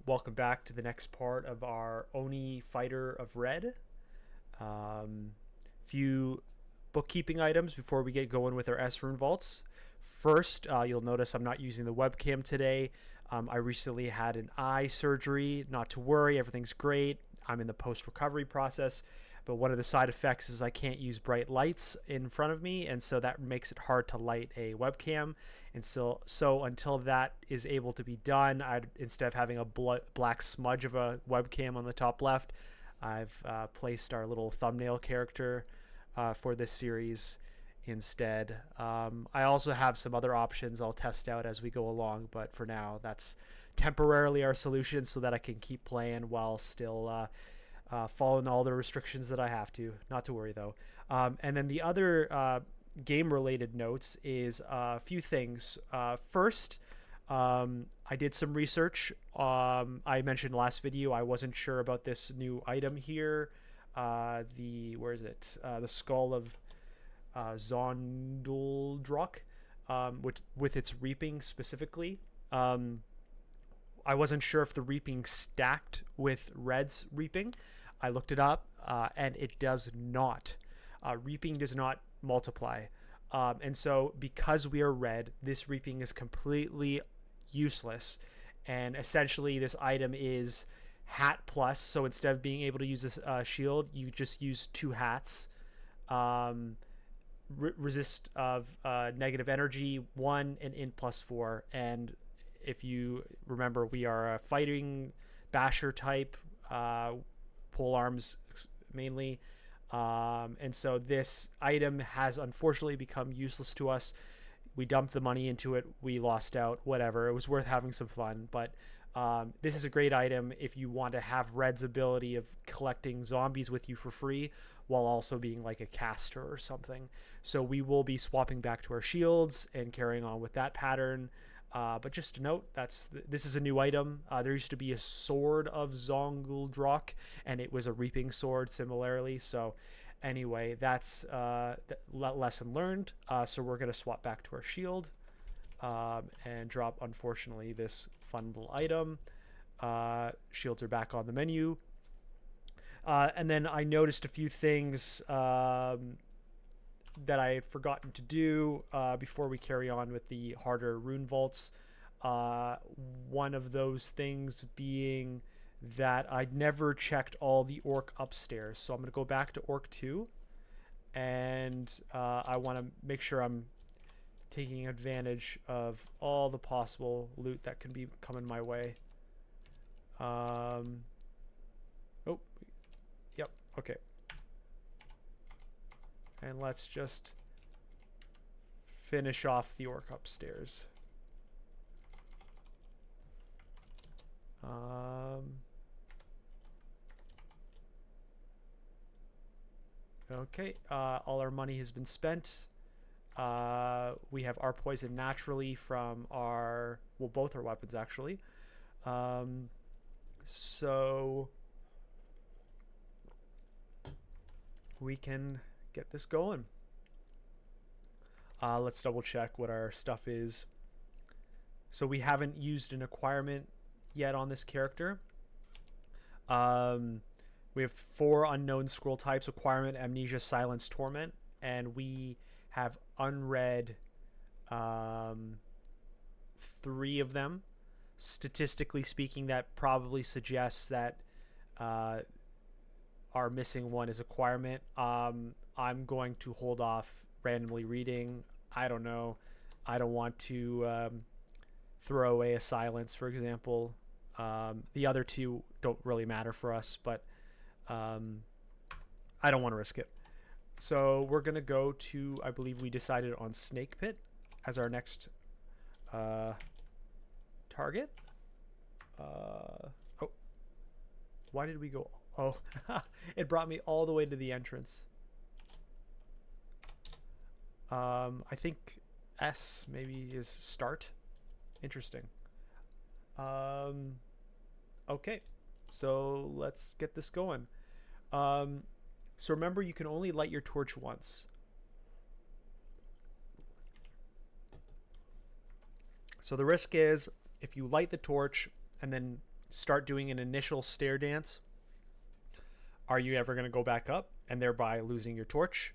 Welcome back to the next part of our Oni Fighter of Red. Few bookkeeping items before we get going with our S rune vaults. First, you'll notice I'm not using the webcam today. I recently had an eye surgery. Not to worry, everything's great. I'm in the post-recovery process, but one of the side effects is I can't use bright lights in front of me, and so that makes it hard to light a webcam. And so until that is able to be done, instead of having a black smudge of a webcam on the top left, I've placed our little thumbnail character for this series instead. I also have some other options I'll test out as we go along, but for now, that's temporarily our solution so that I can keep playing while still following all the restrictions that I have to. Not to worry, though. And then the other game-related notes is a few things. First, I did some research. I mentioned last video I wasn't sure about this new item here. Where is it? The skull of Zonduldruk, with its reaping specifically. I wasn't sure if the reaping stacked with Red's reaping. I looked it up, and it does not. Reaping does not multiply. And so because we are red, this reaping is completely useless. And essentially this item is hat plus. So instead of being able to use this shield, you just use 2 hats. Resist of negative energy 1 and int +4. And if you remember, we are a fighting basher type, pole arms mainly. And so this item has unfortunately become useless to us. We dumped the money into it. We lost out. Whatever. It was worth having some fun. But this is a great item if you want to have Red's ability of collecting zombies with you for free while also being like a caster or something. So we will be swapping back to our shields and carrying on with that pattern. But just to note, this is a new item. There used to be a sword of Zonguldruk, and it was a reaping sword similarly. So anyway, that's lesson learned. So we're going to swap back to our shield and drop, unfortunately, this fun little item. Shields are back on the menu. And then I noticed a few things that I had forgotten to do before we carry on with the harder rune vaults. One of those things being that I'd never checked all the orc upstairs. So I'm going to go back to orc 2, and I want to make sure I'm taking advantage of all the possible loot that can be coming my way. Yep, okay. And let's just finish off the orc upstairs. Okay, all our money has been spent. We have our poison naturally from both our weapons actually. So we can get this going. Let's double check what our stuff is. So we haven't used an acquirement yet on this character. We have 4 unknown scroll types: acquirement, amnesia, silence, torment, and we have unread 3 of them. Statistically speaking, that probably suggests that our missing one is acquirement. I'm going to hold off randomly reading. I don't know. I don't want to throw away a silence, for example. The other 2 don't really matter for us, but I don't want to risk it. So we're going to go to, I believe we decided on Snake Pit as our next target. Why did we go? Oh, it brought me all the way to the entrance. I think S maybe is start. Interesting. Okay, so let's get this going. So remember, you can only light your torch once. So the risk is if you light the torch and then start doing an initial stair dance, are you ever going to go back up and thereby losing your torch?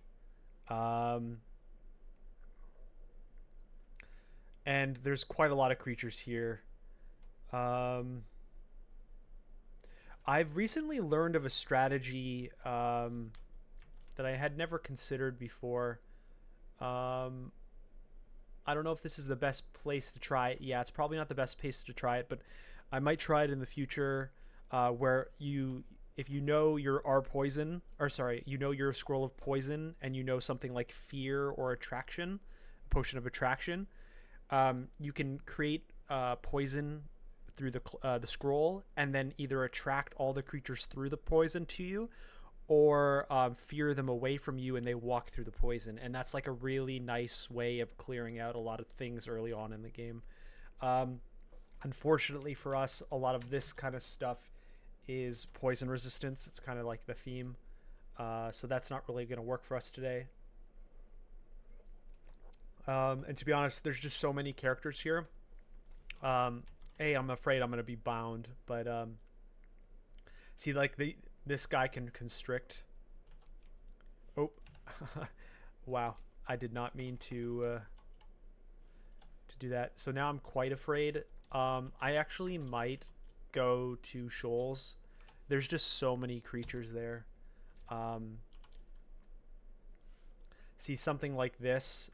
And there's quite a lot of creatures here. I've recently learned of a strategy that I had never considered before. I don't know if this is the best place to try it. Yeah, it's probably not the best place to try it, but I might try it in the future, where if you know your you know your scroll of poison, and you know something like fear or attraction, potion of attraction, you can create poison through the scroll, and then either attract all the creatures through the poison to you, or fear them away from you and they walk through the poison. And that's like a really nice way of clearing out a lot of things early on in the game. Unfortunately for us, a lot of this kind of stuff is poison resistance. It's kind of like the theme. So that's not really going to work for us today. And to be honest, there's just so many characters here. I'm afraid I'm going to be bound, but see, like this guy can constrict. Oh, wow! I did not mean to do that. So now I'm quite afraid. I actually might go to Shoals. There's just so many creatures there. See, something like this.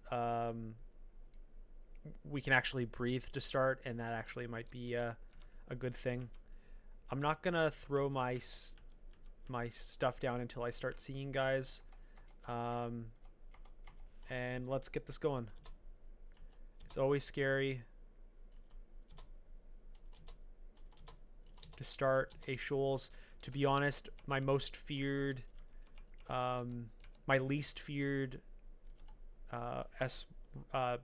We can actually breathe to start, and that actually might be a good thing. I'm not gonna throw my stuff down until I start seeing guys, and let's get this going. It's always scary to start a Shoals. To be honest, my least feared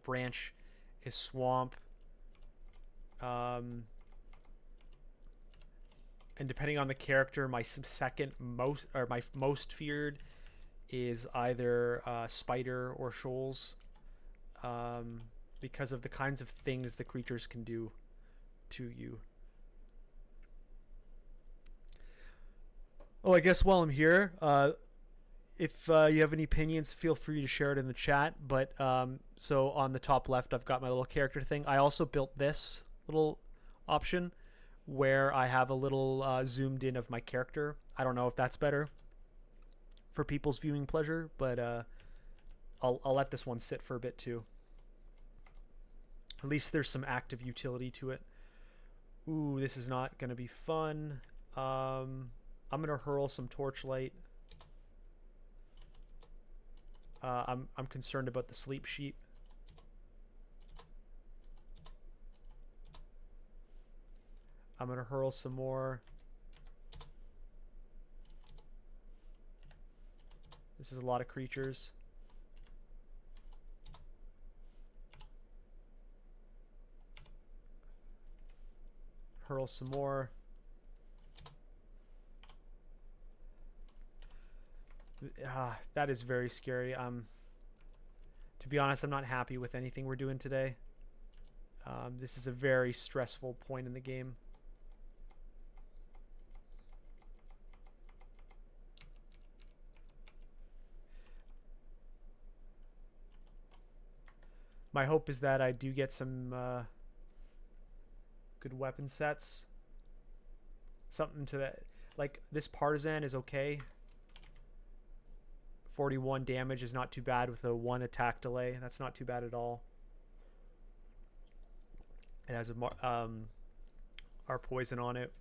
branch is Swamp, and depending on the character, my most feared is either Spider or Shoals, because of the kinds of things the creatures can do to you. Oh, I guess while I'm here, if you have any opinions, feel free to share it in the chat. But so on the top left, I've got my little character thing. I also built this little option where I have a little zoomed in of my character. I don't know if that's better for people's viewing pleasure, but I'll let this one sit for a bit too. At least there's some active utility to it. Ooh, this is not going to be fun. I'm going to hurl some torchlight. I'm concerned about the sleep sheep. I'm going to hurl some more. This is a lot of creatures. Hurl some more. That is very scary. To be honest, I'm not happy with anything we're doing today. This is a very stressful point in the game. My hope is that I do get some good weapon sets. Something to that. Like, this Partisan is okay. 41 damage is not too bad with a 1 attack delay. That's not too bad at all. It has our poison on it.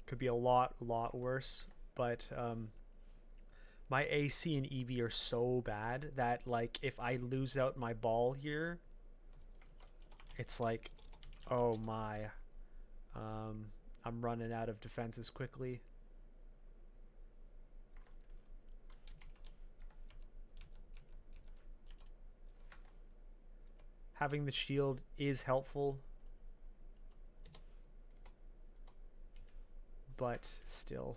Could be a lot worse, but my AC and EV are so bad that, like, if I lose out my ball here, it's like, oh my, I'm running out of defenses quickly. Having the shield is helpful, but still,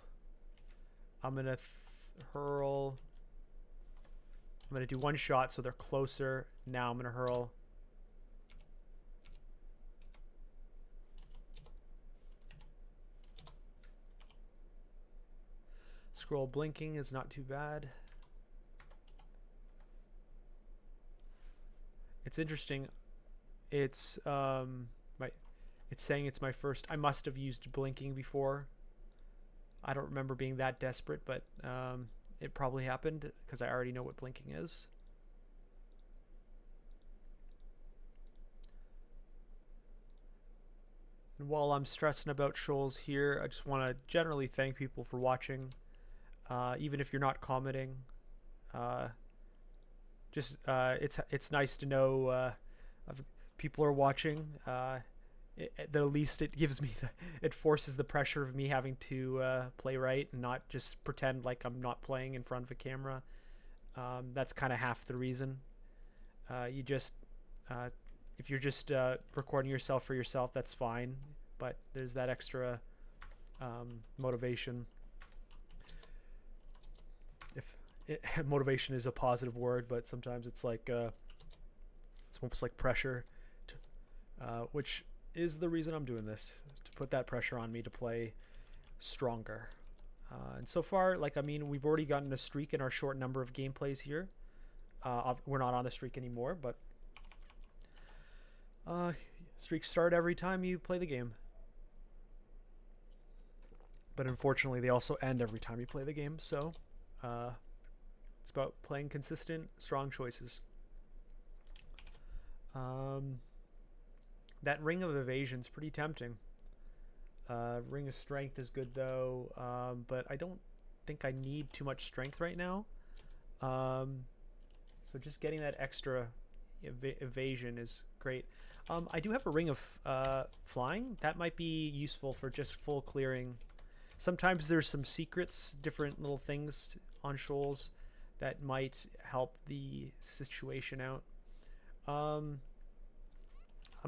I'm gonna hurl. I'm gonna do one shot so they're closer. Now I'm gonna hurl. Scroll blinking is not too bad. It's interesting. It's it's saying it's my first. I must have used blinking before. I don't remember being that desperate, but it probably happened because I already know what blinking is. And while I'm stressing about Shoals here, I just want to generally thank people for watching, even if you're not commenting. It's nice to know people are watching. At the least, it gives me it forces the pressure of me having to play right and not just pretend like I'm not playing in front of a camera. That's kind of half the reason. If you're just recording yourself for yourself, that's fine. But there's that extra motivation. Motivation is a positive word, but sometimes it's like it's almost like pressure, which is the reason I'm doing this, to put that pressure on me to play stronger. And so far, we've already gotten a streak in our short number of gameplays here. We're not on the streak anymore, but streaks start every time you play the game. But unfortunately, they also end every time you play the game, so it's about playing consistent, strong choices. That Ring of Evasion is pretty tempting. Ring of Strength is good though, but I don't think I need too much strength right now. So just getting that extra evasion is great. I do have a Ring of Flying. That might be useful for just full clearing. Sometimes there's some secrets, different little things on Shoals that might help the situation out. I'm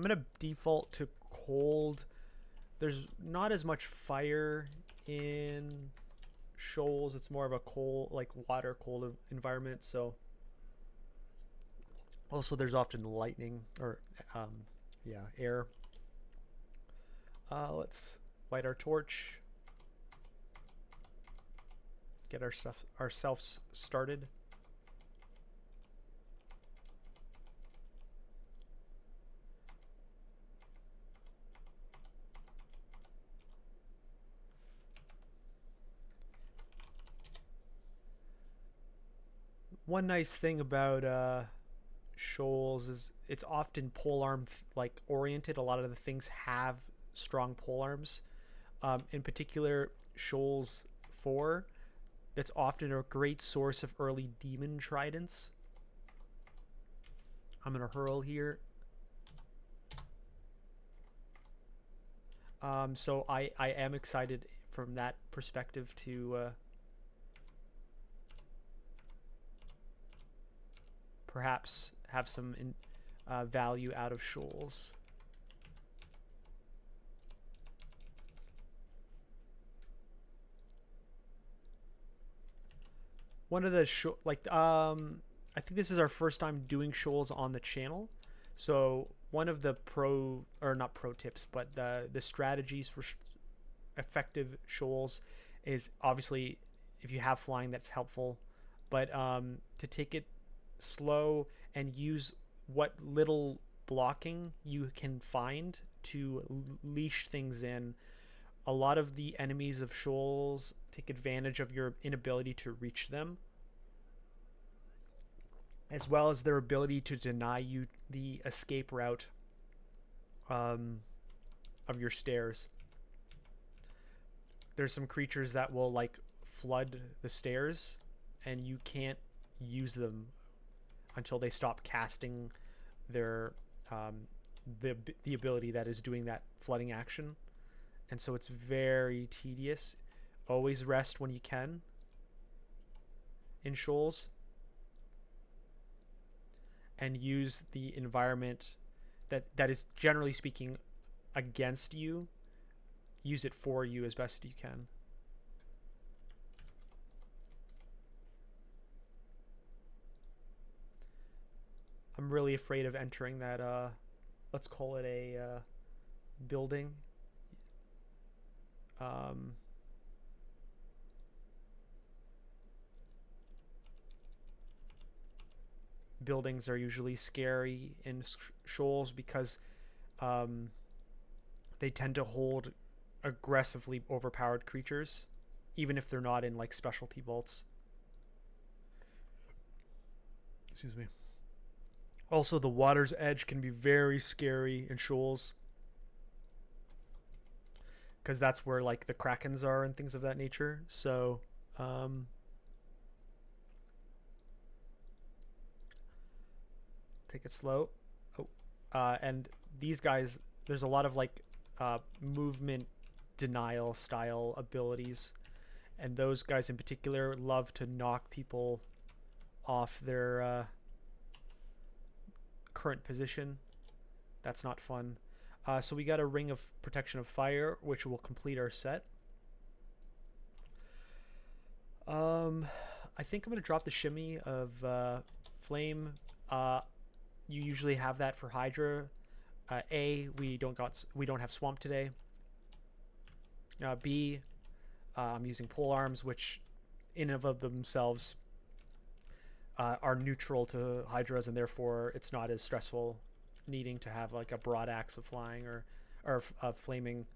gonna default to cold. There's not as much fire in Shoals. It's more of a cold, like water cold environment. So also there's often lightning or air. Let's light our torch. Get ourselves started. One nice thing about Shoals is it's often polearm oriented. A lot of the things have strong polearms. In particular, Shoals 4. That's often a great source of early demon tridents. I'm gonna hurl here. So I am excited from that perspective to perhaps have some value out of Shoals. One of the I think this is our first time doing Shoals on the channel, so one of the not pro tips, but the strategies for effective Shoals is obviously if you have flying, that's helpful, but to take it slow and use what little blocking you can find to leash things in. A lot of the enemies of Shoals take advantage of your inability to reach them, as well as their ability to deny you the escape route of your stairs. There's some creatures that will flood the stairs, and you can't use them until they stop casting their the ability that is doing that flooding action. And so it's very tedious. Always rest when you can in Shoals, and use the environment that is generally speaking against you. Use it for you as best you can. I'm really afraid of entering that let's call it a building. buildings are usually scary in shoals because they tend to hold aggressively overpowered creatures, even if they're not in like specialty vaults. Excuse me. Also, the water's edge can be very scary in shoals because that's where like the krakens are and things of that nature. So take it slow. Oh, and these guys, there's a lot of like movement denial style abilities, and those guys in particular love to knock people off their current position. That's not fun. So we got a ring of protection of fire, which will complete our set. I think I'm gonna drop the shimmy of flame. You usually have that for Hydra. We don't have swamp today. B, I'm using pole arms, which in and of themselves are neutral to Hydras, and therefore it's not as stressful needing to have like a broad axe of flying or flaming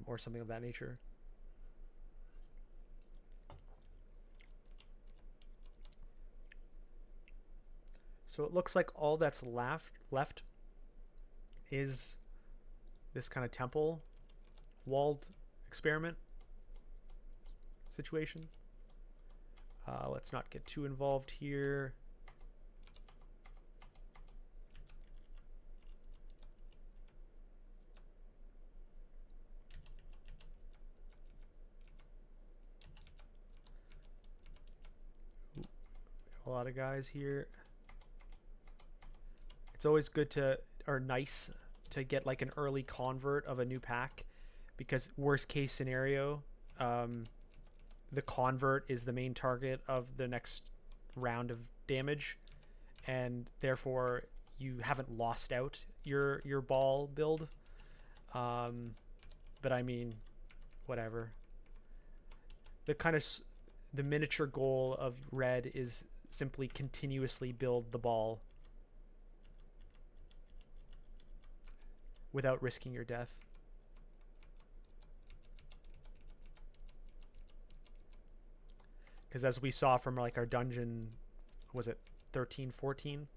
or something of that nature. So it looks like all that's left is this kind of temple walled experiment situation. Let's not get too involved here. Ooh, a lot of guys here. It's always good to, or nice to get like an early convert of a new pack, because worst case scenario, the convert is the main target of the next round of damage, and therefore you haven't lost out your ball build. But I mean, whatever. The miniature goal of Red is simply continuously build the ball without risking your death. Because as we saw from like our dungeon, was it 13, 14?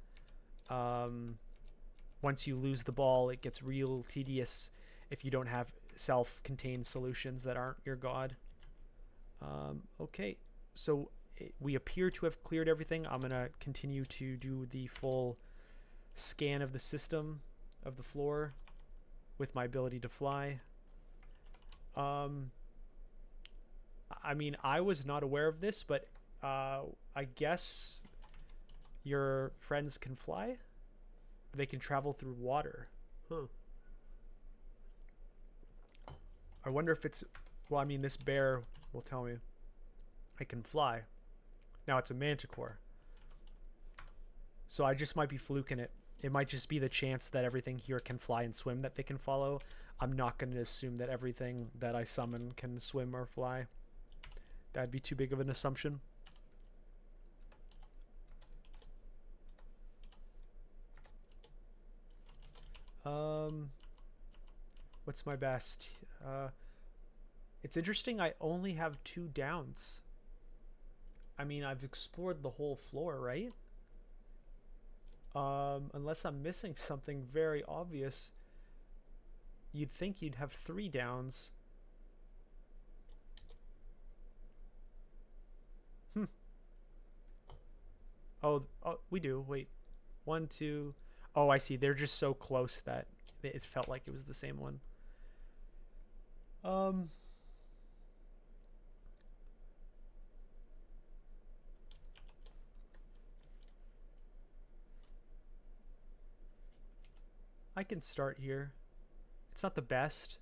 Once you lose the ball, it gets real tedious if you don't have self-contained solutions that aren't your god. Okay, so we appear to have cleared everything. I'm going to continue to do the full scan of the system, of the floor, with my ability to fly. I mean, I was not aware of this, but I guess your friends can fly? They can travel through water. Huh. I wonder if it's... Well, I mean, this bear will tell me I can fly. Now it's a manticore. So I just might be fluking it. It might just be the chance that everything here can fly and swim that they can follow. I'm not going to assume that everything that I summon can swim or fly. That'd be too big of an assumption. What's my best? It's interesting I only have 2 downs. I mean, I've explored the whole floor, right? Unless I'm missing something very obvious. You'd think you'd have 3 downs. Oh, we do. Wait. 1, 2. Oh, I see. They're just so close that it felt like it was the same one. I can start here. It's not the best.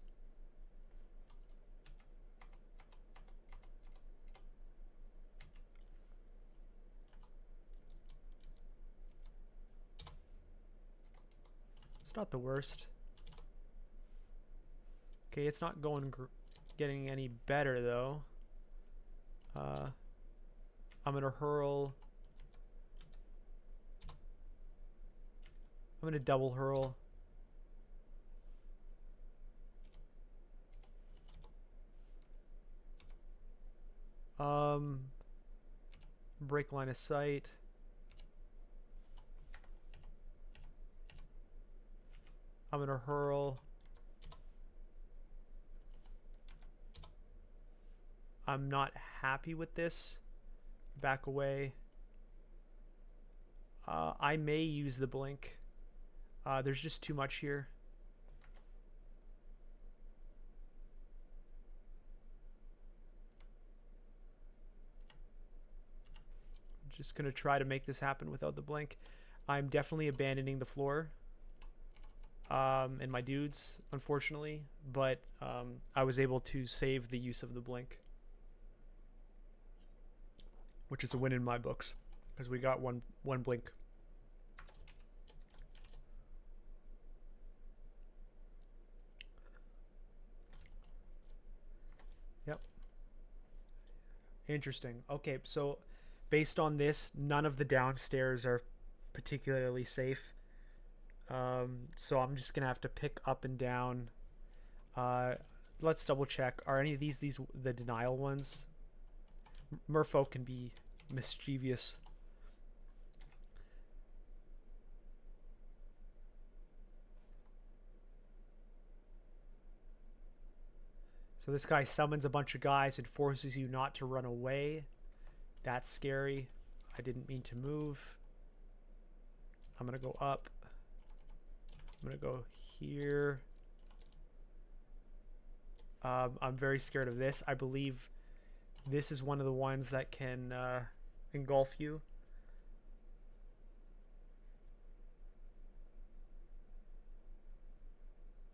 It's not the worst. Okay, it's not getting any better though. I'm gonna hurl I'm gonna double hurl. Break line of sight. I'm gonna hurl. I'm not happy with this. Back away. I may use the blink. There's just too much here. I'm just gonna try to make this happen without the blink. I'm definitely abandoning the floor. And my dudes, unfortunately, but I was able to save the use of the blink, which is a win in my books, because we got one blink. Yep. Interesting. Okay, so based on this, none of the downstairs are particularly safe. So I'm just gonna have to pick up and down. Let's double check. Are any of these the denial ones? Merfolk can be mischievous. So this guy summons a bunch of guys and forces you not to run away. That's scary. I didn't mean to move. I'm gonna go up. I'm gonna go here. I'm very scared of this. I believe this is one of the ones that can engulf you.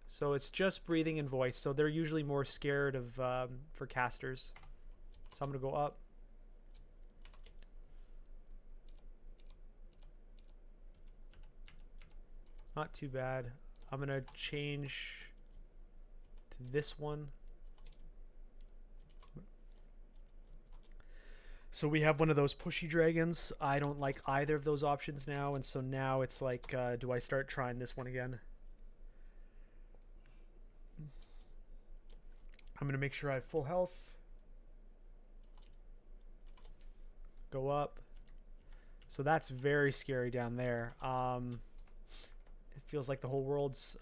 So it's just breathing and voice. So they're usually more scared of for casters. So I'm gonna go up. Not too bad. I'm gonna change to this one. So we have one of those pushy dragons. I don't like either of those options now, and so now it's like, do I start trying this one again? I'm gonna make sure I have full health. Go up. So that's very scary down there. It feels like the whole world's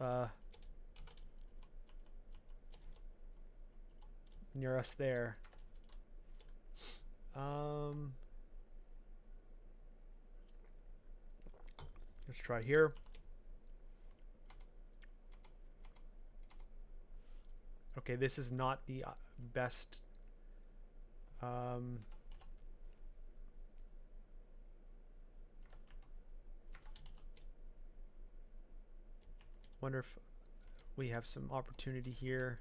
near us there. Let's try here. Okay, this is not the best. Wonder if we have some opportunity here.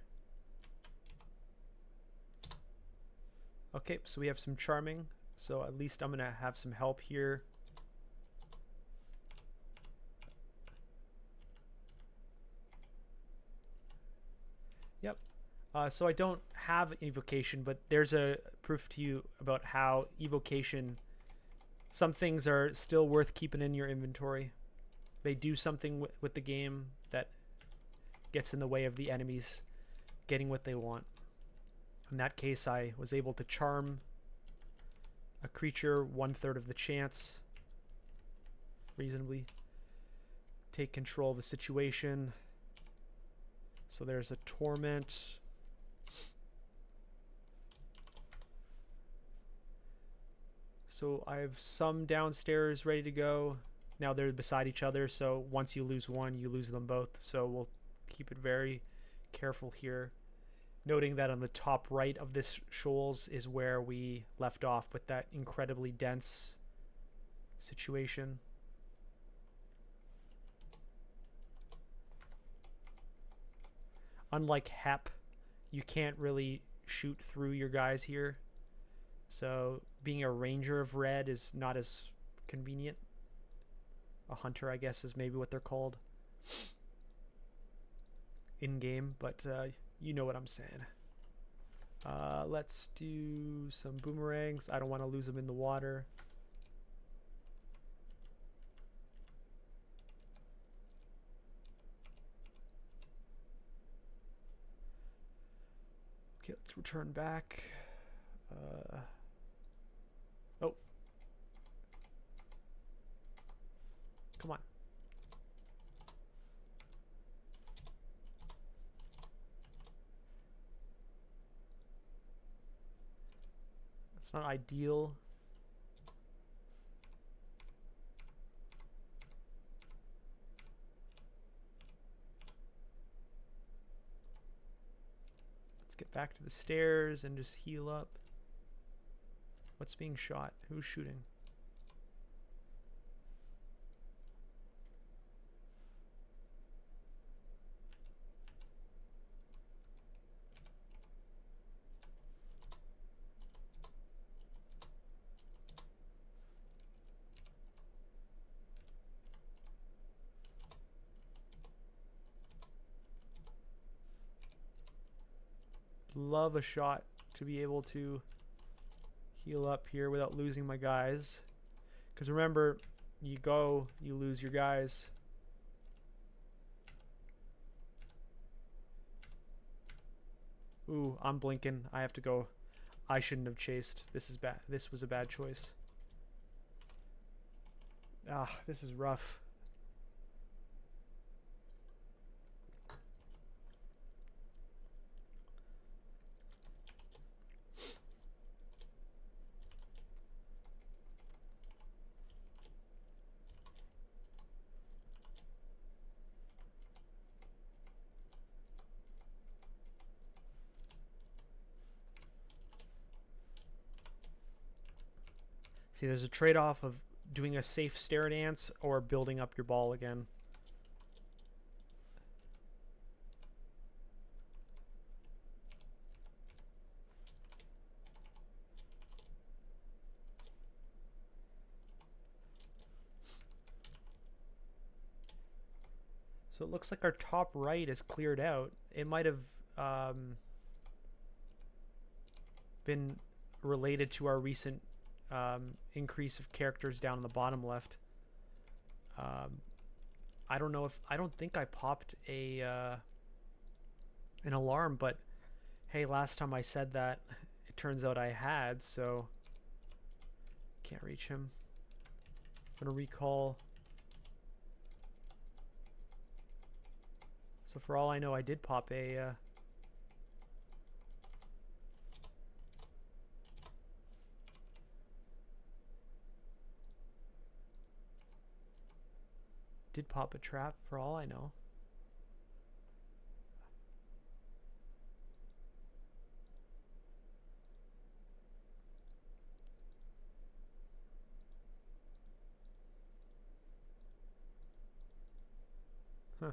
Okay, so we have some charming. So at least I'm gonna have some help here. Yep. So I don't have evocation, but there's a proof to you about how evocation, some things are still worth keeping in your inventory. They do something with the game that gets in the way of the enemies getting what they want. In that case, I was able to charm a creature 1/3 of the chance, reasonably take control of the situation. So there's a torment. So I have some downstairs ready to go. Now they're beside each other, so once you lose one, you lose them both. So we'll keep it very careful here. Noting that on the top right of this shoals is where we left off with that incredibly dense situation. Unlike Hep, you can't really shoot through your guys here. So being a ranger of red is not as convenient. A hunter, I guess, is maybe what they're called in game, but you know what I'm saying. Let's do some boomerangs. I don't want to lose them in the water. Okay, let's return back. Oh. Come on. It's not ideal. Let's get back to the stairs and just heal up. What's being shot? Who's shooting? Love a shot to be able to heal up here without losing my guys. Because remember, you go, you lose your guys. Ooh, I'm blinking. I have to go. I shouldn't have chased. This is bad. This was a bad choice. Ah, this is rough. See, there's a trade-off of doing a safe stair dance or building up your ball again. So it looks like our top right is cleared out. It might have been related to our recent increase of characters down in the bottom left. I don't know if I don't think I popped a an alarm, but hey, last time I said that, it turns out I had, so can't reach him. I'm gonna recall. So for all I know, I did pop a trap for all I know. Huh.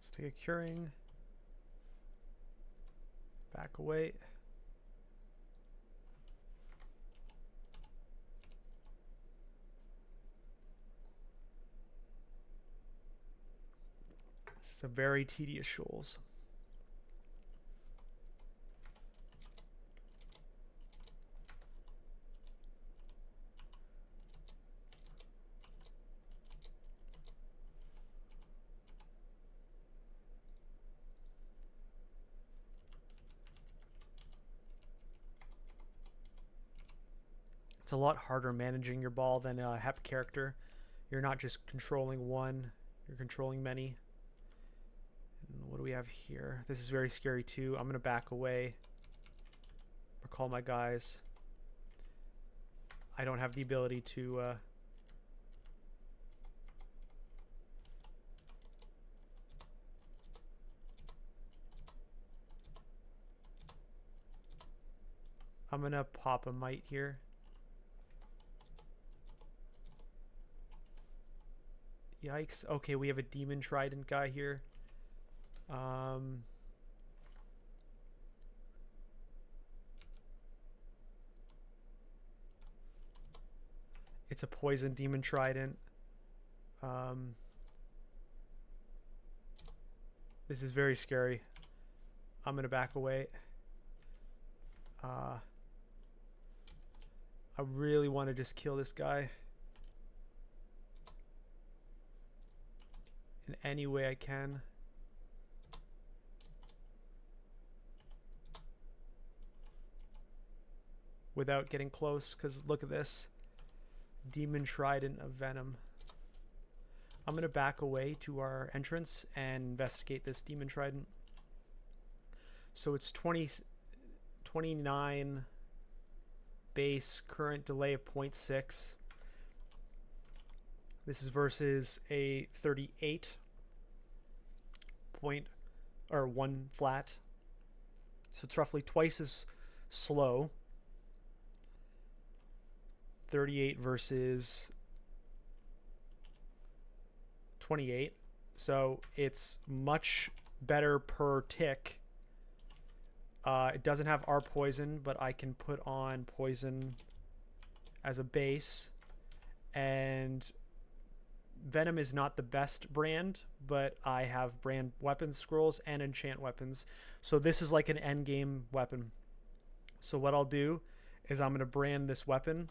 Let's take a curing. Back away. This is a very tedious Shoals. It's a lot harder managing your ball than a HEP character. You're not just controlling one, you're controlling many. And what do we have here? This is very scary too. I'm going to back away. Recall my guys. I don't have the ability to I'm gonna pop a mite here. Yikes. Okay, we have a demon trident guy here. It's a poison demon trident. This is very scary. I'm gonna back away. I really want to just kill this guy in any way I can. Without getting close, because look at this. Demon Trident of Venom. I'm going to back away to our entrance and investigate this Demon Trident. So it's 29 base, current delay of 0.6. This is versus a 38 point or 1 flat. So it's roughly twice as slow. 38 versus 28. So it's much better per tick. It doesn't have our poison, but I can put on poison as a base. And Venom is not the best brand, but I have brand weapon scrolls and enchant weapons. So this is like an end game weapon. So what I'll do is I'm going to brand this weapon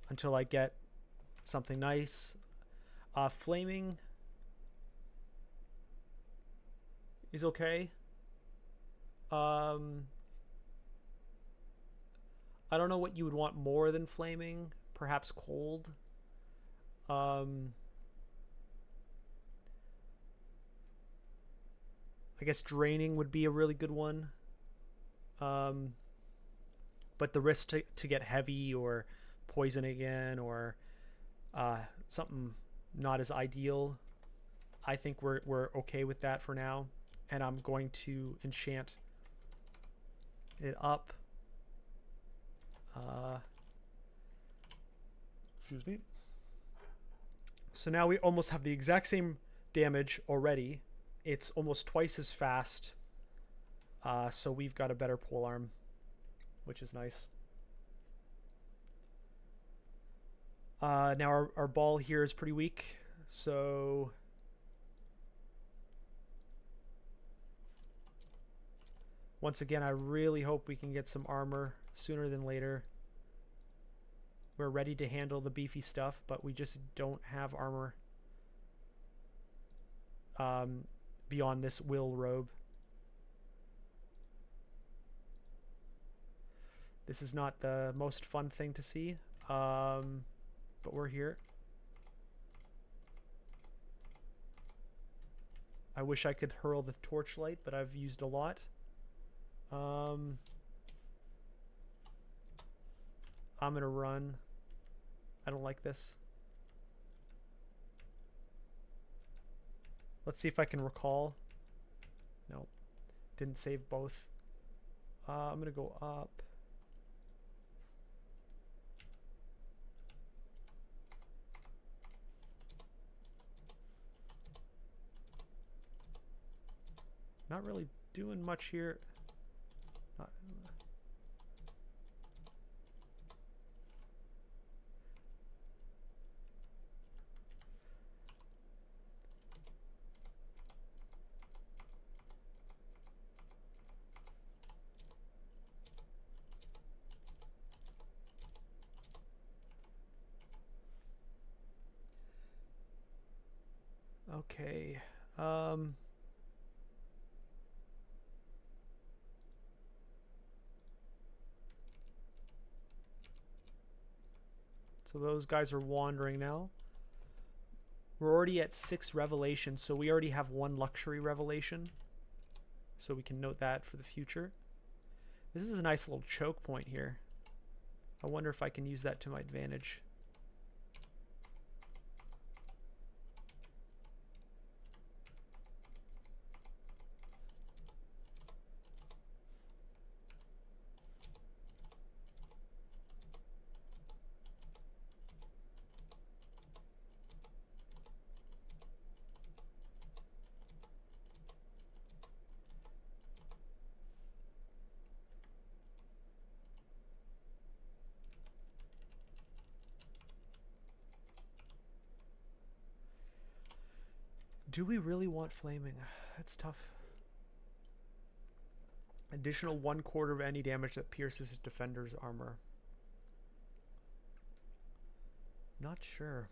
until I get something nice. Flaming is okay. I don't know what you would want more than flaming. Perhaps cold. I guess draining would be a really good one. But the risk to get heavy or poison again or something not as ideal, I think we're okay with that for now. And I'm going to enchant it up. Excuse me. So now we almost have the exact same damage already. It's almost twice as fast. So we've got a better polearm, which is nice. Now our ball here is pretty weak, so once again, I really hope we can get some armor sooner than later. We're ready to handle the beefy stuff, but we just don't have armor beyond this will robe. This is not the most fun thing to see, but we're here. I wish I could hurl the torchlight, but I've used a lot. I'm gonna run. I don't like this. Let's see if I can recall. No, didn't save both. I'm gonna go up. Not really doing much here. Not, okay. So those guys are wandering now. We're already at 6 revelations, so we already have 1 luxury revelation. So we can note that for the future. This is a nice little choke point here. I wonder if I can use that to my advantage. Do we really want flaming? That's tough. Additional 1/4 of any damage that pierces his defender's armor. Not sure.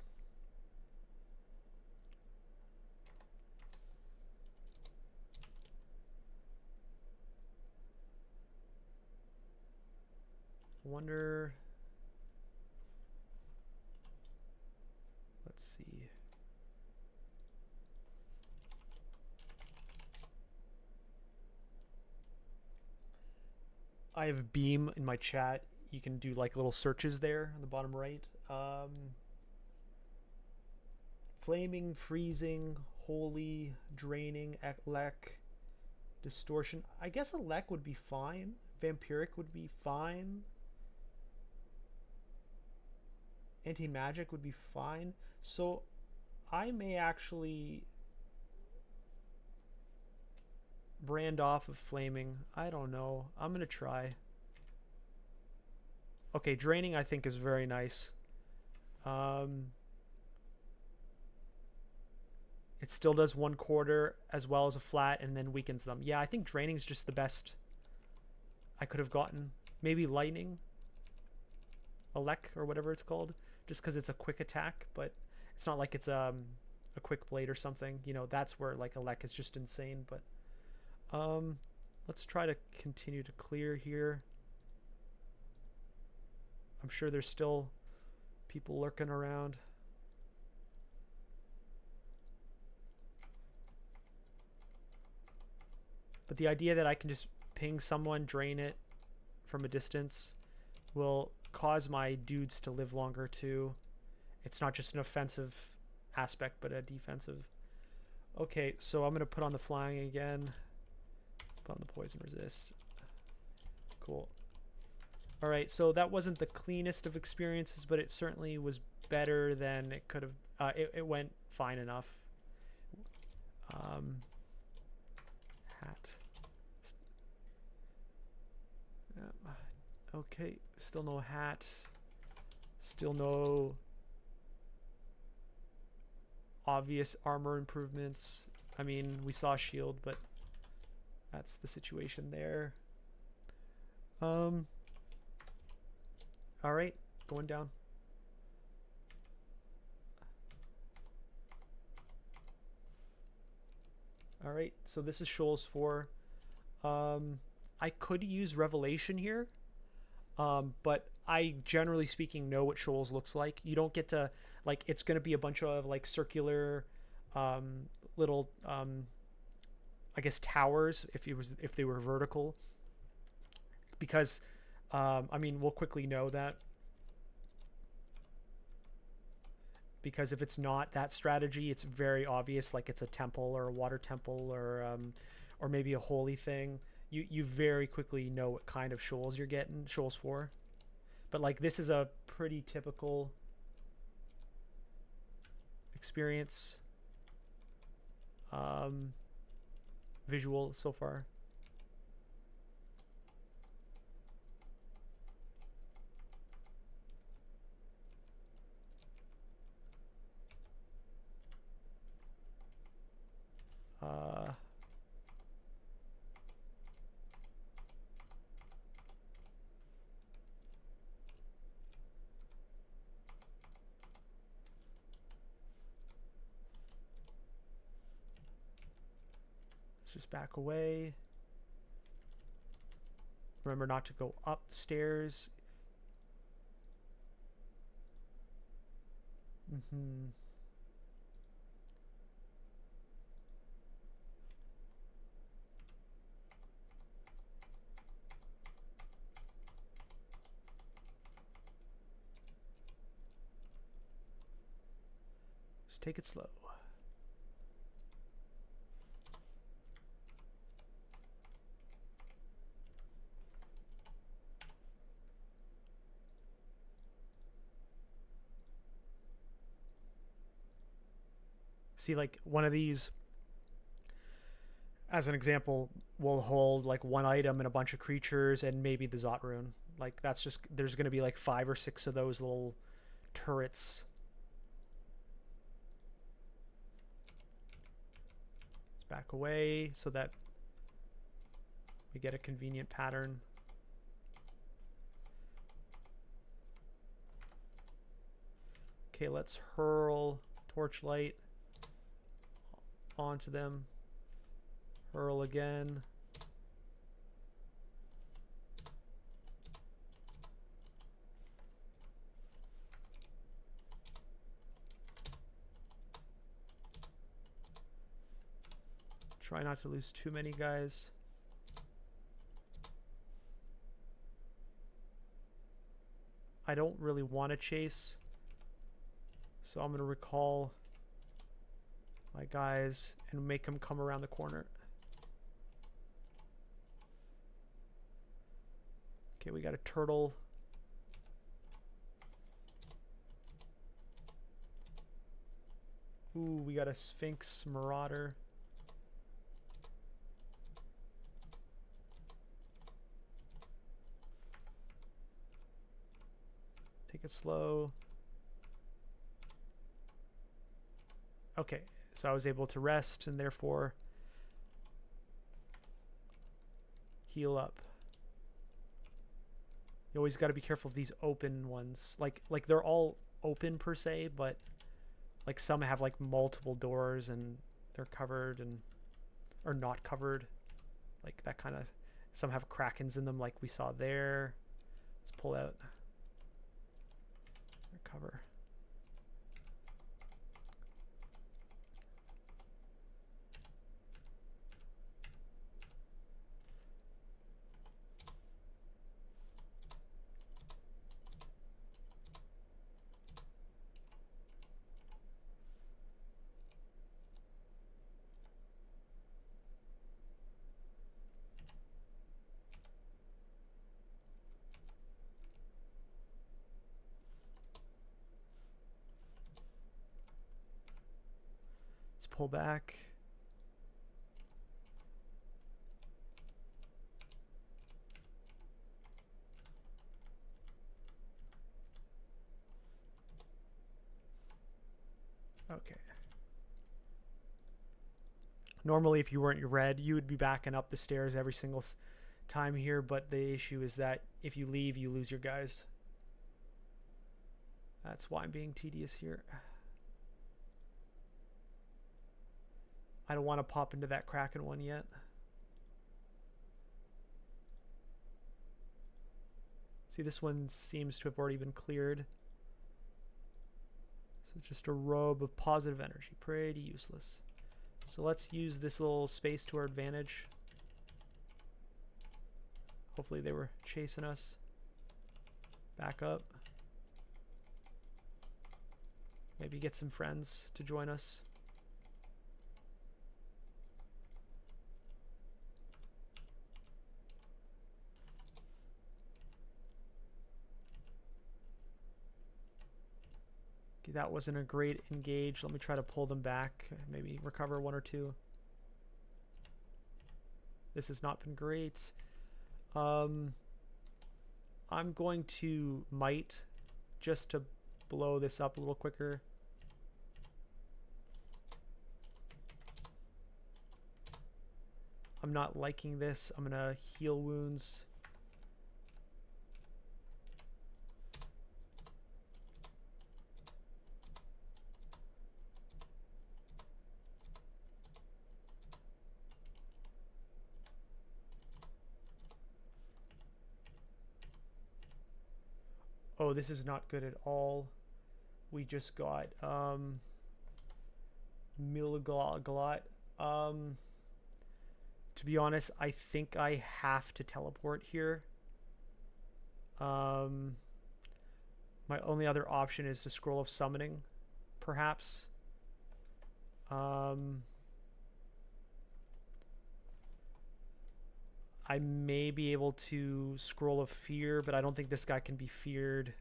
Wonder. Let's see. I have Beam in my chat. You can do like little searches there on the bottom right. Flaming, freezing, holy, draining, elec, distortion. I guess elec would be fine. Vampiric would be fine. Anti-magic would be fine. So I may actually brand off of flaming. I don't know. I'm gonna try. Okay, draining I think is very nice. It still does 1/4 as well as a flat and then weakens them. Yeah, I think draining is just the best I could have gotten. Maybe lightning, elec or whatever it's called, just because it's a quick attack, but it's not like it's a quick blade or something. You know, that's where like elec is just insane. But let's try to continue to clear here. I'm sure there's still people lurking around. But the idea that I can just ping someone, drain it from a distance, will cause my dudes to live longer too. It's not just an offensive aspect, but a defensive. Okay, so I'm going to put on the flying again. Put on the poison resist. Cool. All right, so that wasn't the cleanest of experiences, but it certainly was better than it could have. It went fine enough. Hat. Okay, still no hat. Still no obvious armor improvements. I mean, we saw shield, but that's the situation there. All right, going down. All right, so this is Shoals 4. I could use Revelation here, but I, generally speaking, know what Shoals looks like. You don't get to, like, it's going to be a bunch of, like, circular little, I guess, towers if they were vertical. Because, I mean, we'll quickly know that. Because if it's not that strategy, it's very obvious, like it's a temple or a water temple or maybe a holy thing. You very quickly know what kind of Shoals you're getting, Shoals 4. But like this is a pretty typical experience visual so far. Let's just back away. Remember not to go up the stairs. Just take it slow. See, like one of these, as an example, will hold like one item and a bunch of creatures and maybe the Zot rune. Like that's just, there's going to be like 5 or 6 of those little turrets. back away so that we get a convenient pattern. Okay, let's hurl torchlight onto them. Hurl again. Try not to lose too many guys. I don't really want to chase, so I'm going to recall my guys and make them come around the corner. Okay, we got a turtle. Ooh, we got a Sphinx Marauder. Take it slow. Okay, so I was able to rest and therefore heal up. You always got to be careful of these open ones. Like they're all open per se, but like some have like multiple doors and they're covered and or not covered. Like that kind of, some have krakens in them like we saw there. Let's pull out cover. Let's pull back. Okay. Normally, if you weren't Yred, you would be backing up the stairs every single time here, but the issue is that if you leave, you lose your guys. That's why I'm being tedious here. I don't want to pop into that Kraken one yet. See, this one seems to have already been cleared. So it's just a robe of positive energy. Pretty useless. So let's use this little space to our advantage. Hopefully they were chasing us. Back up. Maybe get some friends to join us. Okay, that wasn't a great engage. Let me try to pull them back. Maybe recover one or two. This has not been great. I'm going to might just to blow this up a little quicker. I'm not liking this. I'm gonna heal wounds. Oh, this is not good at all. We just got Milglot. To be honest, I think I have to teleport here. My only other option is the Scroll of Summoning, perhaps. I may be able to Scroll of Fear, but I don't think this guy can be feared.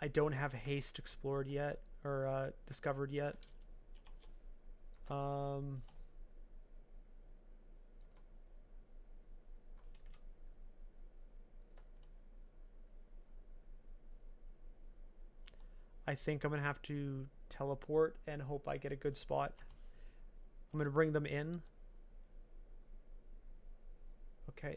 I don't have haste explored yet, or discovered yet. I think I'm going to have to teleport and hope I get a good spot. I'm going to bring them in. Okay.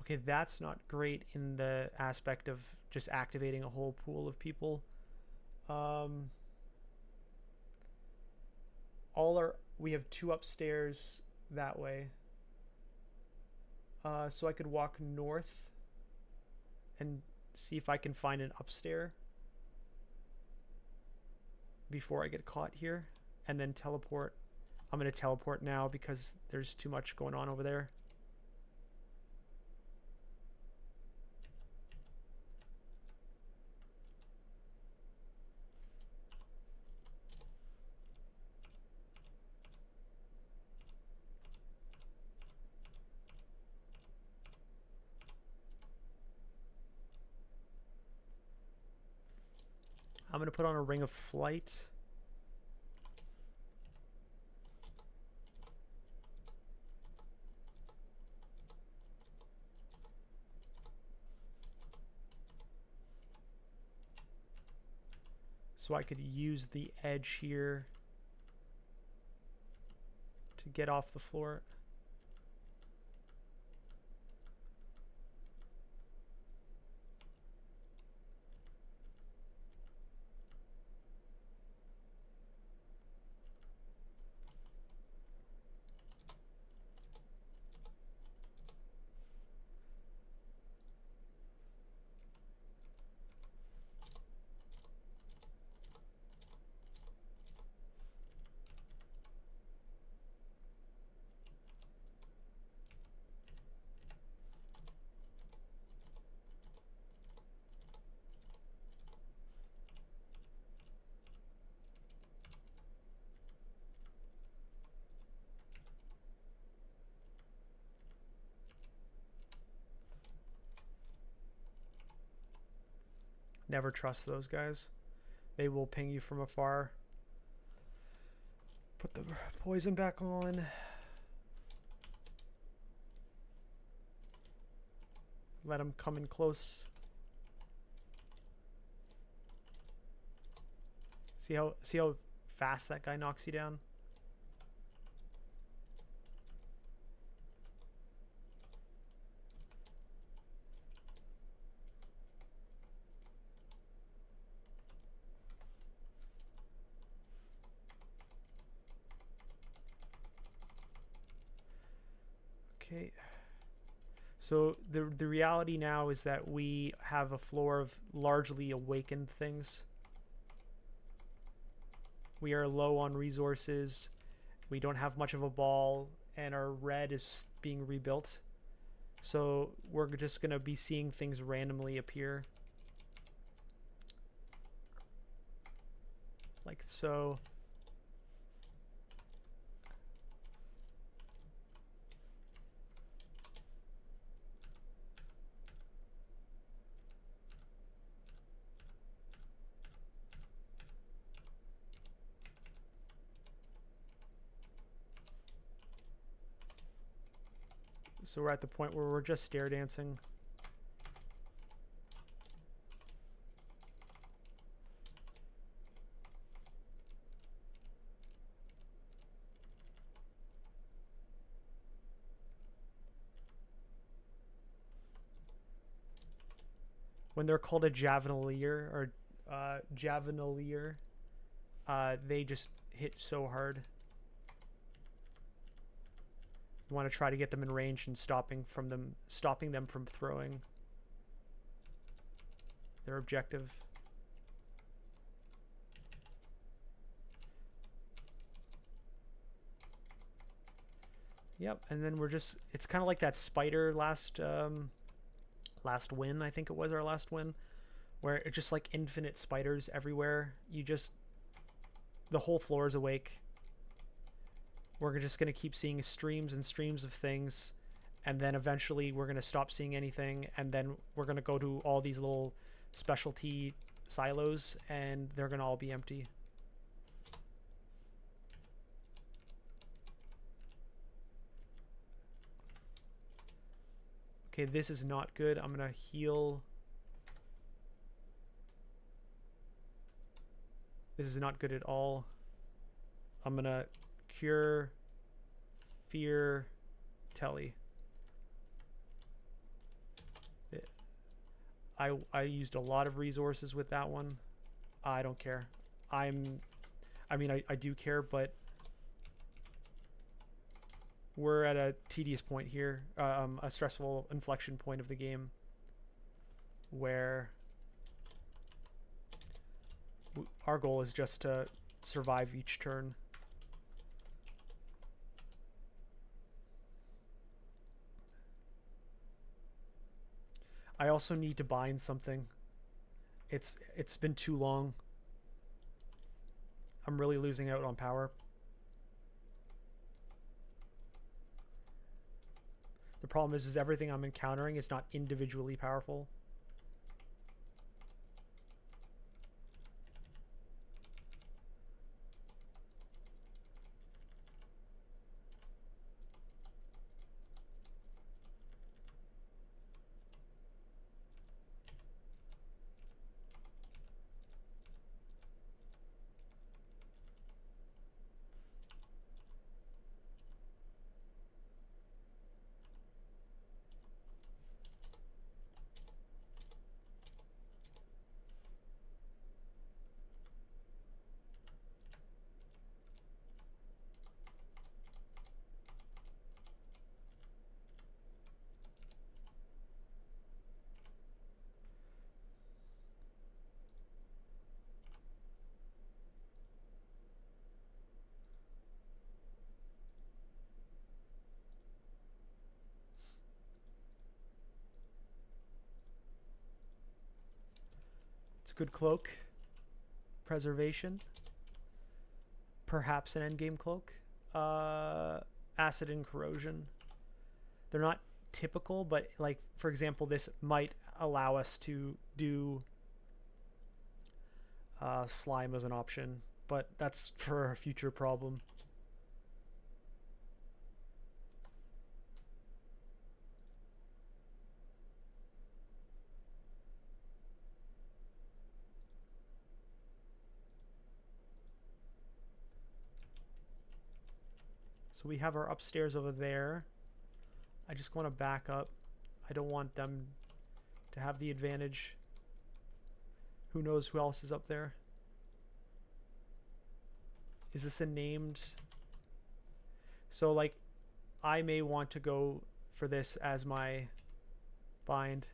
Okay, that's not great in the aspect of just activating a whole pool of people. We have 2 upstairs that way. So I could walk north and see if I can find an upstairs before I get caught here, and then teleport. I'm going to teleport now because there's too much going on over there. I'm going to put on a ring of flight. So I could use the edge here to get off the floor. Never trust those guys. They will ping you from afar. Put the poison back on. Let them come in close. See how fast that guy knocks you down? Okay. So the reality now is that we have a floor of largely awakened things. We are low on resources. We don't have much of a ball, and our red is being rebuilt. So we're just going to be seeing things randomly appear. Like so. So we're at the point where we're just stair dancing. When they're called a javelinier or javelinier, they just hit so hard. You want to try to get them in range and stopping them from throwing their objective. Yep, and then we're just, it's kind of like that spider last win, I think it was our last win, where it's just like infinite spiders everywhere. the whole floor is awake. We're just going to keep seeing streams and streams of things, and then eventually we're going to stop seeing anything, and then we're going to go to all these little specialty silos, and they're going to all be empty. Okay, this is not good. I'm going to heal. This is not good at all. I'm going to cure fear telly. I used a lot of resources with that one. I don't care. I mean, I do care, but we're at a tedious point here, a stressful inflection point of the game where our goal is just to survive each turn. I also need to bind something. It's been too long. I'm really losing out on power. The problem is everything I'm encountering is not individually powerful. It's a good cloak. Preservation. Perhaps an endgame cloak. Acid and corrosion. They're not typical, but like, for example, this might allow us to do slime as an option, but that's for a future problem. So we have our upstairs over there. I just want to back up. I don't want them to have the advantage. Who knows who else is up there? Is this a named? So like, I may want to go for this as my bind.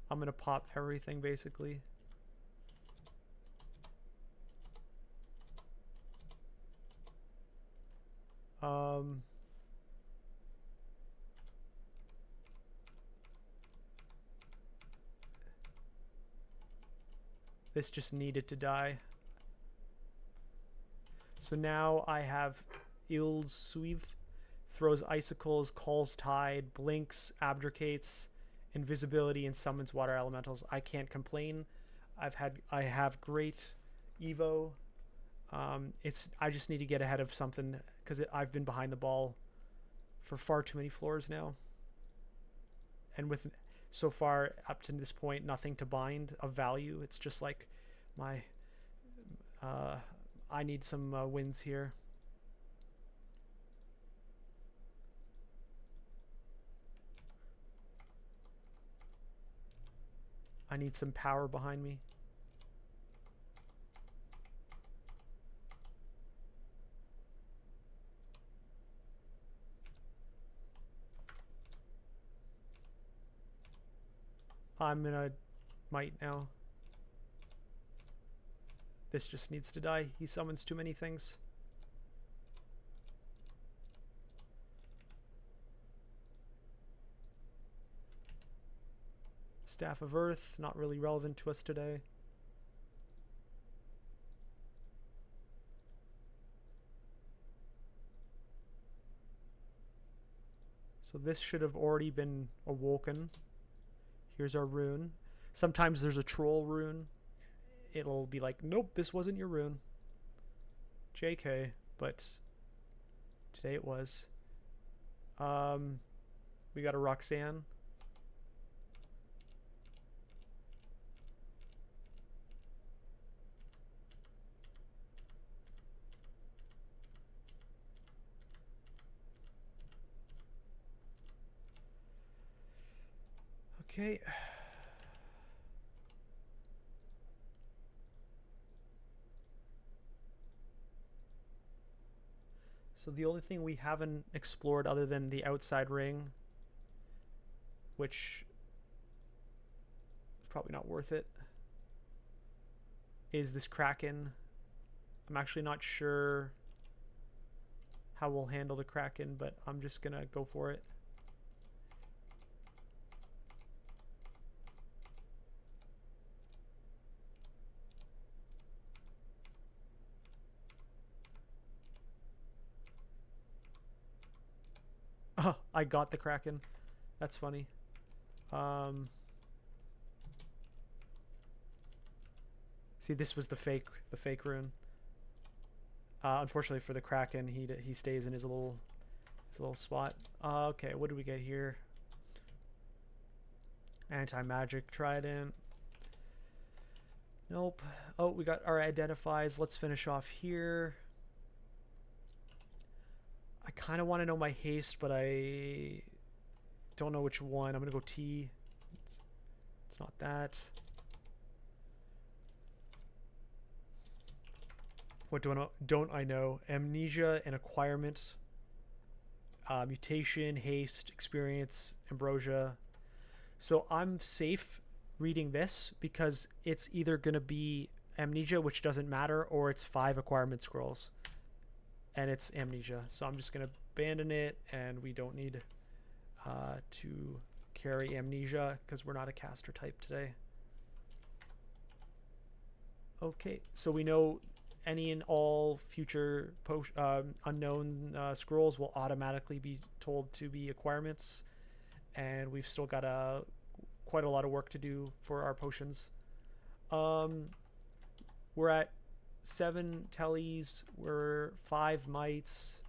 I'm gonna pop everything basically. This just needed to die. So now I have Ilsuiv, throws icicles, calls tide, blinks, abdicates, invisibility, and summons water elementals. I can't complain. I have great Evo. I just need to get ahead of something because I've been behind the ball for far too many floors now. And with so far up to this point, nothing to bind of value. It's just like my I need some wins here. I need some power behind me. I'm gonna might now. This just needs to die. He summons too many things. Staff of Earth, not really relevant to us today. So this should have already been awoken. Here's our rune. Sometimes there's a troll rune. It'll be like, nope, this wasn't your rune. JK, but today it was. We got a Roxanne. Okay. So the only thing we haven't explored other than the outside ring, which is probably not worth it, is this Kraken. I'm actually not sure how we'll handle the Kraken, but I'm just gonna go for it. Oh, I got the Kraken. That's funny. See, this was the fake rune. Unfortunately for the Kraken, he stays in his little spot. Okay, what do we get here? Anti-magic trident. Nope. Oh, we got our identifies. Let's finish off here. I kind of want to know my haste, but I don't know which one. I'm gonna go T. It's not that. What don't I know? Amnesia and acquirement. Mutation, haste, experience, ambrosia. So I'm safe reading this because it's either going to be amnesia, which doesn't matter, or it's 5 acquirement scrolls. And it's amnesia. So I'm just going to abandon it, and we don't need to carry amnesia because we're not a caster type today. Okay, so we know any and all future unknown scrolls will automatically be told to be acquirements, and we've still got quite a lot of work to do for our potions. We're at 7 tellies, we're 5 mites,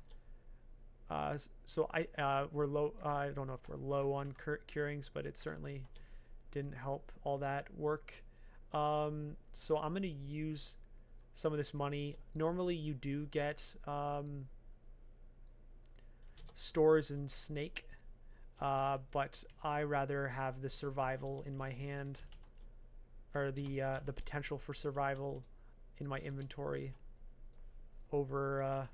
so we're low. I don't know if we're low on curings, but it certainly didn't help all that work. So I'm gonna use some of this money. Normally you do get stores in Snake, but I rather have the survival in my hand, or the potential for survival in my inventory over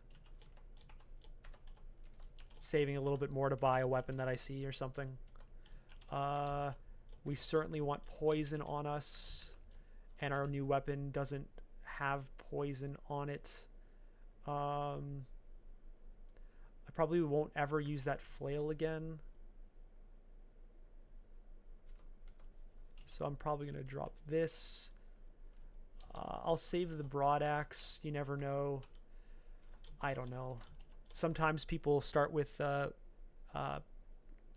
saving a little bit more to buy a weapon that I see or something. We certainly want poison on us, and our new weapon doesn't have poison on it. I probably won't ever use that flail again, so I'm probably gonna drop this. I'll save the broad axe. You never know. I don't know. Sometimes people start with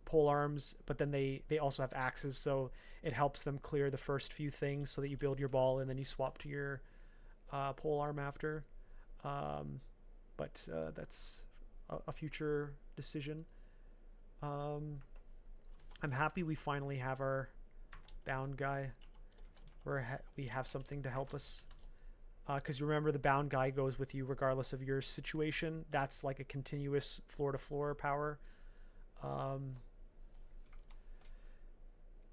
pole arms, but then they also have axes, so it helps them clear the first few things so that you build your ball and then you swap to your pole arm after. But that's a future decision. I'm happy we finally have our bound guy, where we have something to help us, because remember, the bound guy goes with you regardless of your situation. That's like a continuous floor to floor power.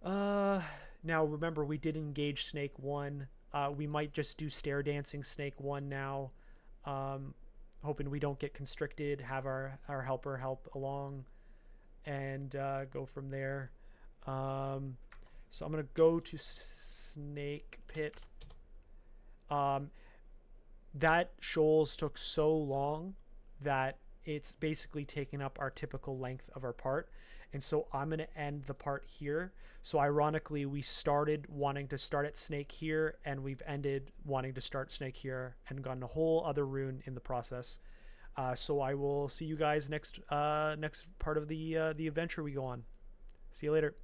Now remember, we did engage Snake 1. We might just do stair dancing Snake 1 now, hoping we don't get constricted, have our helper help along, and go from there. So I'm gonna go to Snake Pit. That Shoals took so long that it's basically taking up our typical length of our part, and so I'm going to end the part here. So ironically, we started wanting to start at Snake here, and we've ended wanting to start Snake here and gotten a whole other rune in the process. So I will see you guys next part of the adventure we go on. See you later.